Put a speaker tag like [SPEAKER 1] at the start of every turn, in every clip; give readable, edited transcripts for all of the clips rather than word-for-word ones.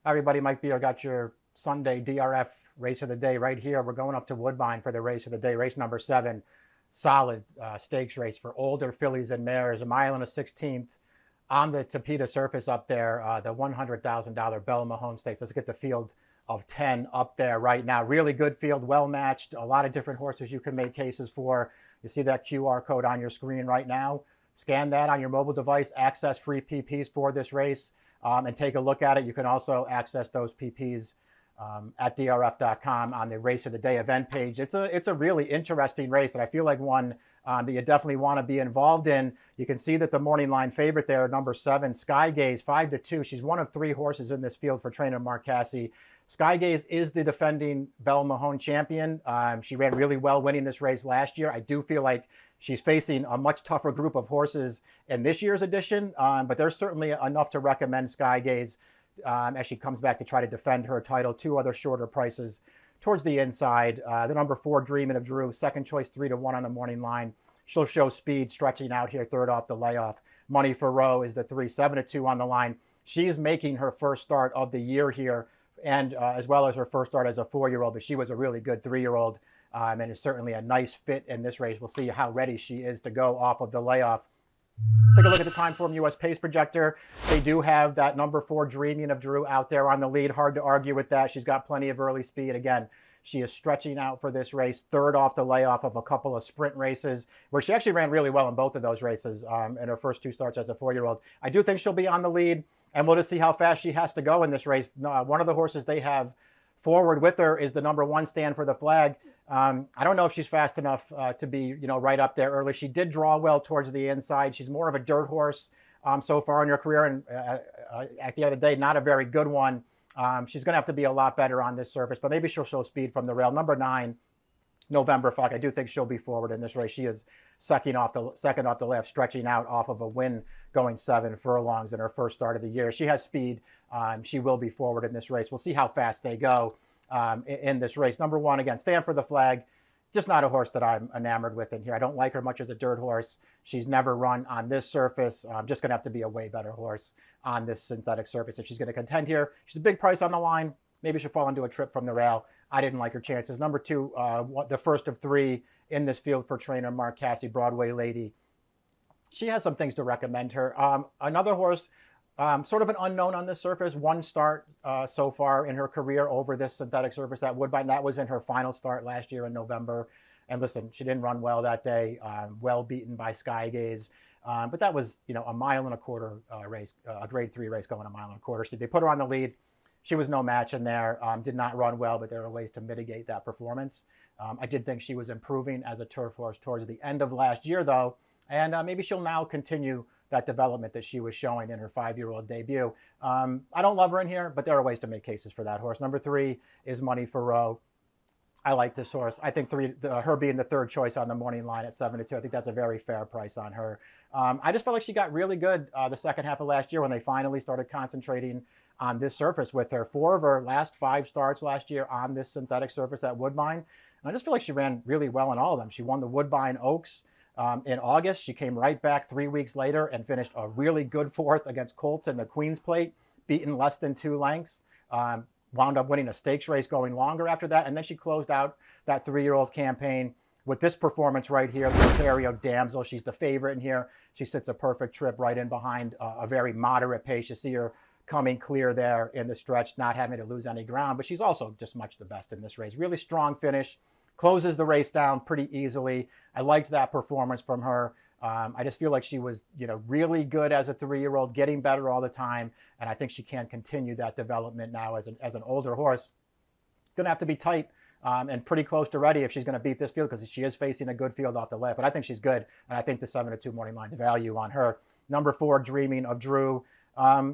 [SPEAKER 1] Everybody, Mike Beer got your Sunday DRF race of the day right here. We're going up to Woodbine for the race of the day, race number 7. Solid stakes race for older fillies and mares, a mile and a 16th on the Tapeta surface up there, the $100,000 Belle Mahone Stakes. Let's get the field of 10 up there right now. Really good field, well matched, a lot of different horses you can make cases for. You see that QR code on your screen right now. Scan that on your mobile device, access free PPs for this race, and take a look at it. You can also access those PPs at DRF.com on the race of the day event page. It's a really interesting race, and I feel like one that you definitely want to be involved in. You can see that the morning line favorite there, number 7, Skygaze, 5-2. She's one of 3 horses in this field for trainer Mark Casse. Skygaze is the defending Belle Mahone champion. She ran really well winning this race last year. I do feel like she's facing a much tougher group of horses in this year's edition, but there's certainly enough to recommend Skygaze as she comes back to try to defend her title. 2 other shorter prices towards the inside. The number 4, Dreamin' of Drew, second choice, 3-1 on the morning line. She'll show speed stretching out here, third off the layoff. Money for Roe is the 3, 7-2 on the line. She's making her first start of the year here, and as well as her first start as a 4-year-old, but she was a really good 3-year-old and is certainly a nice fit in this race. We'll see how ready she is to go off of the layoff. Let's take a look at the Timeform US Pace Projector. They do have that number 4, Dreaming of Drew, out there on the lead. Hard to argue with that. She's got plenty of early speed. Again, she is stretching out for this race, third off the layoff of a couple of sprint races, where she actually ran really well in both of those races in her first 2 starts as a 4-year-old. I do think she'll be on the lead, and we'll just see how fast she has to go in this race. One of the horses they have forward with her is the number 1, Stand for the Flag. I don't know if she's fast enough to be, right up there early. She did draw well towards the inside. She's more of a dirt horse so far in her career, and at the end of the day, not a very good one. She's going to have to be a lot better on this surface, but maybe she'll show speed from the rail. Number 9, November Fuck. I do think she'll be forward in this race. She is second off the left, stretching out off of a win, going 7 furlongs in her first start of the year. She has speed. She will be forward in this race. We'll see how fast they go in this race. Number 1, again, Stand for the Flag. Just not a horse that I'm enamored with in here. I don't like her much as a dirt horse. She's never run on this surface. Just going to have to be a way better horse on this synthetic surface if she's going to contend here. She's a big price on the line. Maybe she'll fall into a trip from the rail. I didn't like her chances. Number 2, the first of 3 in this field for trainer Mark Casse, Broadway Lady. She has some things to recommend her. Another horse, sort of an unknown on this surface. 1 start so far in her career over this synthetic surface at Woodbine. That was in her final start last year in November. And listen, she didn't run well that day. Well beaten by Skygaze. But that was, a 1.25 mile race, a grade 3 race going 1.25 miles. So they put her on the lead. She was no match in there. Did not run well, but there are ways to mitigate that performance. I did think she was improving as a turf horse towards the end of last year, though. And maybe she'll now continue that development that she was showing in her 5-year-old debut. I don't love her in here, but there are ways to make cases for that horse. Number 3 is Money for Roe. I like this horse. I think her being the 3rd choice on the morning line at 7-2, I think that's a very fair price on her. I just felt like she got really good the second half of last year when they finally started concentrating on this surface with her. 4 of her last 5 starts last year on this synthetic surface at Woodbine. And I just feel like she ran really well in all of them. She won the Woodbine Oaks in August. She came right back 3 weeks later and finished a really good 4th against Colts in the Queen's Plate, beaten less than 2 lengths. Wound up winning a stakes race going longer after that. And then she closed out that 3-year-old campaign with this performance right here, the Ontario Damsel. She's the favorite in here. She sits a perfect trip right in behind a very moderate pace. You see her coming clear there in the stretch, not having to lose any ground. But she's also just much the best in this race. Really strong finish. Closes the race down pretty easily. I liked that performance from her. I just feel like she was, really good as a 3-year-old, getting better all the time. And I think she can continue that development now as an older horse. Going to have to be tight and pretty close to ready if she's going to beat this field, because she is facing a good field off the left. But I think she's good, and I think the 7-2 morning line's value on her. Number 4, Dreaming of Drew.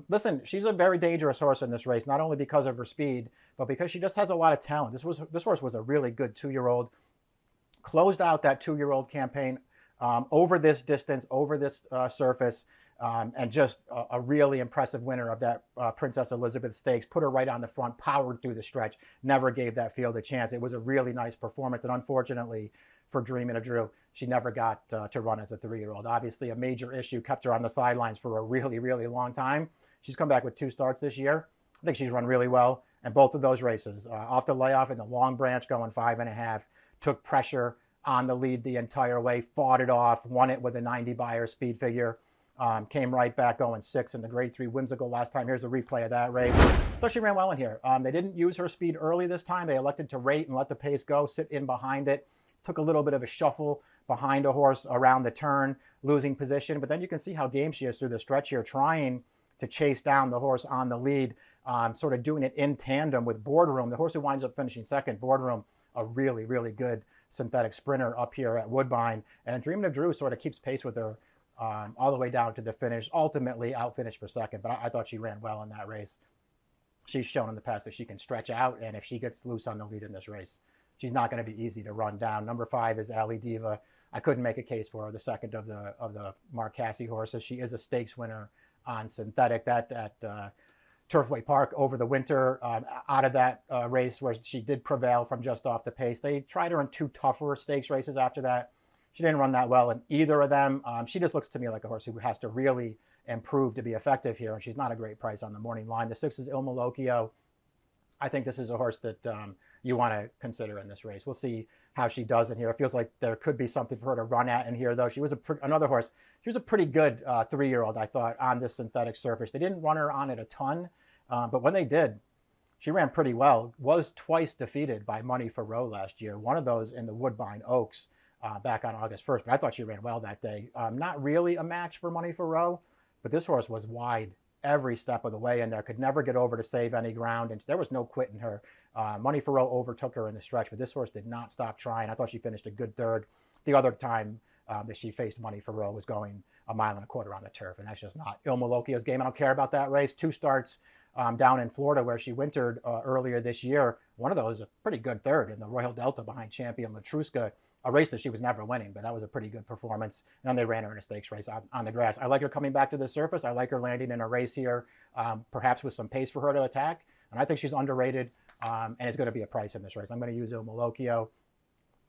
[SPEAKER 1] Listen, she's a very dangerous horse in this race, not only because of her speed, but because she just has a lot of talent. This horse was a really good 2-year-old. Closed out that 2-year-old campaign over this distance, over this surface, and just a really impressive winner of that Princess Elizabeth Stakes. Put her right on the front, powered through the stretch, never gave that field a chance. It was a really nice performance, and unfortunately for Dreamin' of Drew, she never got to run as a 3-year-old. Obviously a major issue, kept her on the sidelines for a really, really long time. She's come back with 2 starts this year. I think she's run really well in both of those races. Off the layoff in the long branch, going 5.5, took pressure on the lead the entire way, fought it off, won it with a 90 Beyer speed figure. Came right back going 6 in the grade 3 whimsical last time. Here's a replay of that race. Thought she ran well in here. They didn't use her speed early this time. They elected to rate and let the pace go, sit in behind it. Took a little bit of a shuffle behind a horse around the turn, losing position. But then you can see how game she is through the stretch here, trying to chase down the horse on the lead, sort of doing it in tandem with Boardroom. The horse who winds up finishing second, Boardroom, a really, really good synthetic sprinter up here at Woodbine. And Dreamin' of Drew sort of keeps pace with her all the way down to the finish, ultimately outfinished for second. But I thought she ran well in that race. She's shown in the past that she can stretch out, and if she gets loose on the lead in this race, she's not going to be easy to run down. Number 5 is Ali Diva. I couldn't make a case for her, the second of the Mark Casse horses. She is a stakes winner on synthetic. That at Turfway Park over the winter, out of that race where she did prevail from just off the pace. They tried her in 2 tougher stakes races after that. She didn't run that well in either of them. She just looks to me like a horse who has to really improve to be effective here, and she's not a great price on the morning line. The 6 is Il Malocchio. I think this is a horse that you want to consider in this race. We'll see how she does in here. It feels like there could be something for her to run at in here, though. She was another horse. She was a pretty good 3-year-old, I thought, on this synthetic surface. They didn't run her on it a ton, but when they did, she ran pretty well. Was twice defeated by Money for Row last year. One of those in the Woodbine Oaks back on August 1st, but I thought she ran well that day. Not really a match for Money for Row, but this horse was wide every step of the way in there, could never get over to save any ground, and there was no quitting her. Money for Row overtook her in the stretch, but this horse did not stop trying. I thought she finished a good third. The other time that she faced Money for Row was going 1.25 miles on the turf, and that's just not Il Malocchio's game. I don't care about that race. 2 starts down in Florida where she wintered earlier this year. One of those a pretty good third in the Royal Delta behind champion Latruska, a race that she was never winning, but that was a pretty good performance. And then they ran her in a stakes race on the grass. I like her coming back to the surface. I like her landing in a race here, perhaps with some pace for her to attack. And I think she's underrated, and it's going to be a price in this race. I'm going to use Il Malocchio.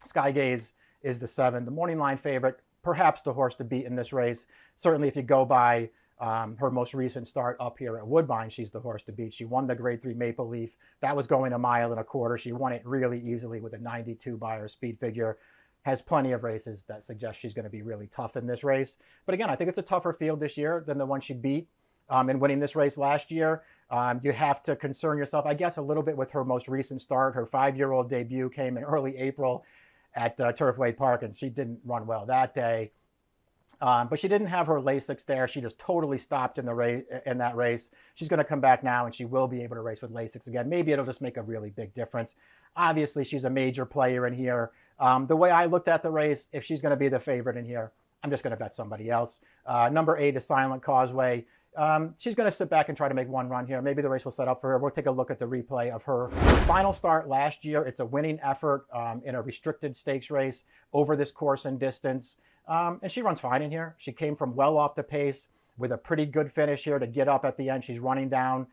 [SPEAKER 1] Sky Gaze is the 7, the morning line favorite, perhaps the horse to beat in this race. Certainly if you go by her most recent start up here at Woodbine, she's the horse to beat. She won the grade 3 Maple Leaf. That was going 1.25 miles. She won it really easily with a 92 Beyer speed figure. Has plenty of races that suggest she's going to be really tough in this race. But again, I think it's a tougher field this year than the one she beat in winning this race last year. You have to concern yourself, I guess, a little bit with her most recent start. Her 5-year-old debut came in early April at Turfway Park, and she didn't run well that day. But she didn't have her Lasix there. She just totally stopped in that race. She's going to come back now, and she will be able to race with Lasix again. Maybe it'll just make a really big difference. Obviously, she's a major player in here. The way I looked at the race, if she's going to be the favorite in here, I'm just going to bet somebody else. Number 8 is Silent Causeway. She's going to sit back and try to make one run here. Maybe the race will set up for her. We'll take a look at the replay of her final start last year. It's a winning effort in a restricted stakes race over this course and distance. And she runs fine in here. She came from well off the pace with a pretty good finish here to get up at the end. She's running down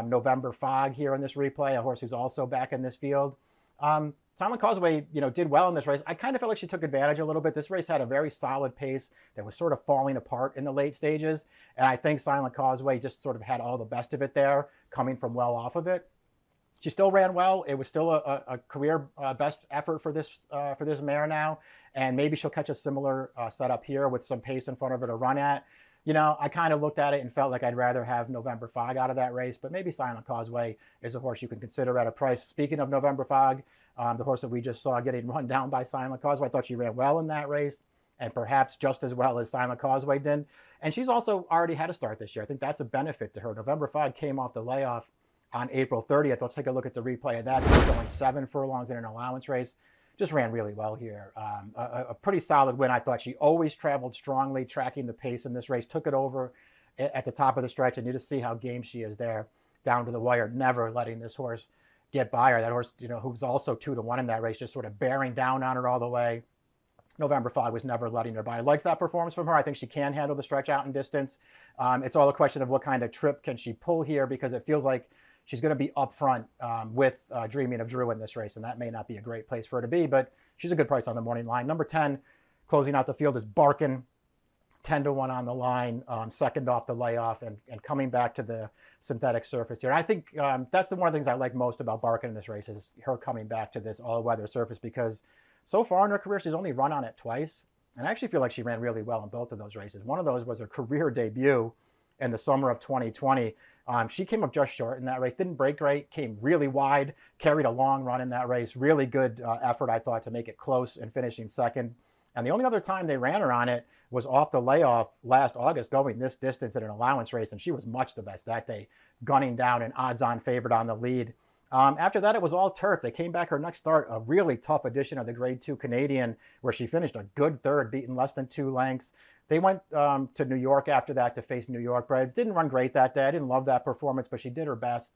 [SPEAKER 1] November Fog here in this replay, a horse who's also back in this field. Silent Causeway, did well in this race. I kind of felt like she took advantage a little bit. This race had a very solid pace that was sort of falling apart in the late stages. And I think Silent Causeway just sort of had all the best of it there, coming from well off of it. She still ran well. It was still a career best effort for this mare now. And maybe she'll catch a similar setup here with some pace in front of her to run at. I kind of looked at it and felt like I'd rather have November Fog out of that race, but maybe Silent Causeway is a horse you can consider at a price. Speaking of November Fog, the horse that we just saw getting run down by Silent Causeway, I thought she ran well in that race, and perhaps just as well as Silent Causeway did. And she's also already had a start this year. I think that's a benefit to her. November Fog came off the layoff on April 30th. Let's take a look at the replay of that. She's going 7 furlongs in an allowance race. Just ran really well here. A pretty solid win, I thought. She always traveled strongly, tracking the pace in this race. Took it over at the top of the stretch, and you just see how game she is there down to the wire, never letting this horse get by her. That horse, who's also 2-1 in that race, just sort of bearing down on her all the way. November Fog was never letting her by. I like that performance from her. I think she can handle the stretch out and distance. It's all a question of what kind of trip can she pull here, because it feels like she's going to be up front with Dreaming of Drew in this race, and that may not be a great place for her to be, but she's a good price on the morning line. Number 10, closing out the field, is Barkin. 10-1 on the line, second off the layoff, and coming back to the synthetic surface here. And I think that's one of the things I like most about Barkin in this race is her coming back to this all-weather surface, because so far in her career, she's only run on it twice. And I actually feel like she ran really well in both of those races. One of those was her career debut in the summer of 2020. She came up just short in that race, didn't break great, came really wide, carried a long run in that race. Really good effort, I thought, to make it close and finishing second. And the only other time they ran her on it was off the layoff last August, going this distance in an allowance race, and she was much the best that day, gunning down an odds-on favorite on the lead. After that, it was all turf. They came back her next start, a really tough edition of the Grade 2 Canadian, where she finished a good third, beaten less than 2 lengths. They went to New York after that to face New York breds. Didn't run great that day. I didn't love that performance, but she did her best.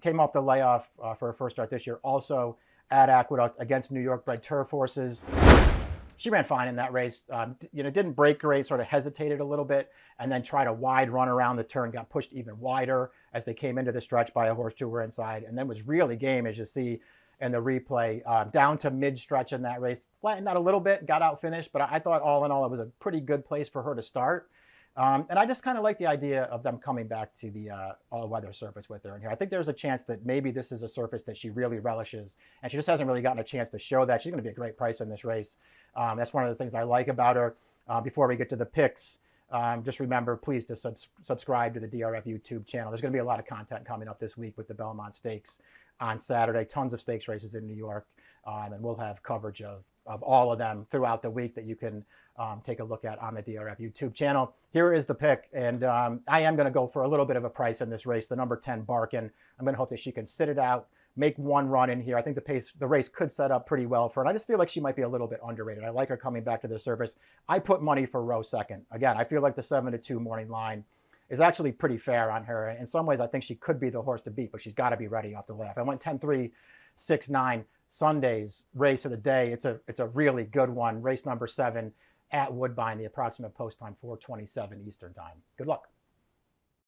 [SPEAKER 1] Came off the layoff for her first start this year, also at Aqueduct against New York bred turf horses. She ran fine in that race. Didn't break great, sort of hesitated a little bit, and then tried a wide run around the turn, got pushed even wider as they came into the stretch by a horse 2 were inside, and then was really game, as you see in the replay, down to mid-stretch in that race. Flattened out a little bit, got out finished, but I thought all in all it was a pretty good place for her to start. And I just kind of like the idea of them coming back to the all-weather surface with her in here. I think there's a chance that maybe this is a surface that she really relishes, and she just hasn't really gotten a chance to show that. She's going to be a great price in this race. That's one of the things I like about her. Before we get to the picks, just remember, please, to subscribe to the DRF YouTube channel. There's going to be a lot of content coming up this week with the Belle Mahone Stakes on Saturday. Tons of stakes races in New York, and we'll have coverage of all of them throughout the week that you can take a look at on the DRF YouTube channel. Here is the pick, and I am going to go for a little bit of a price in this race. The number 10 Barkin. I'm going to hope that she can sit it out, make one run in here. I think the race could set up pretty well for her, and I just feel like she might be a little bit underrated. I like her coming back to the surface. I put money for row second. Again, I feel like the 7-2 morning line is actually pretty fair on her. In some ways, I think she could be the horse to beat, but she's got to be ready off the layoff. I went 10-3, 6-9. Sunday's race of the day. It's a really good one. Race number 7 at Woodbine. The approximate post time 4:27 Eastern time. Good luck.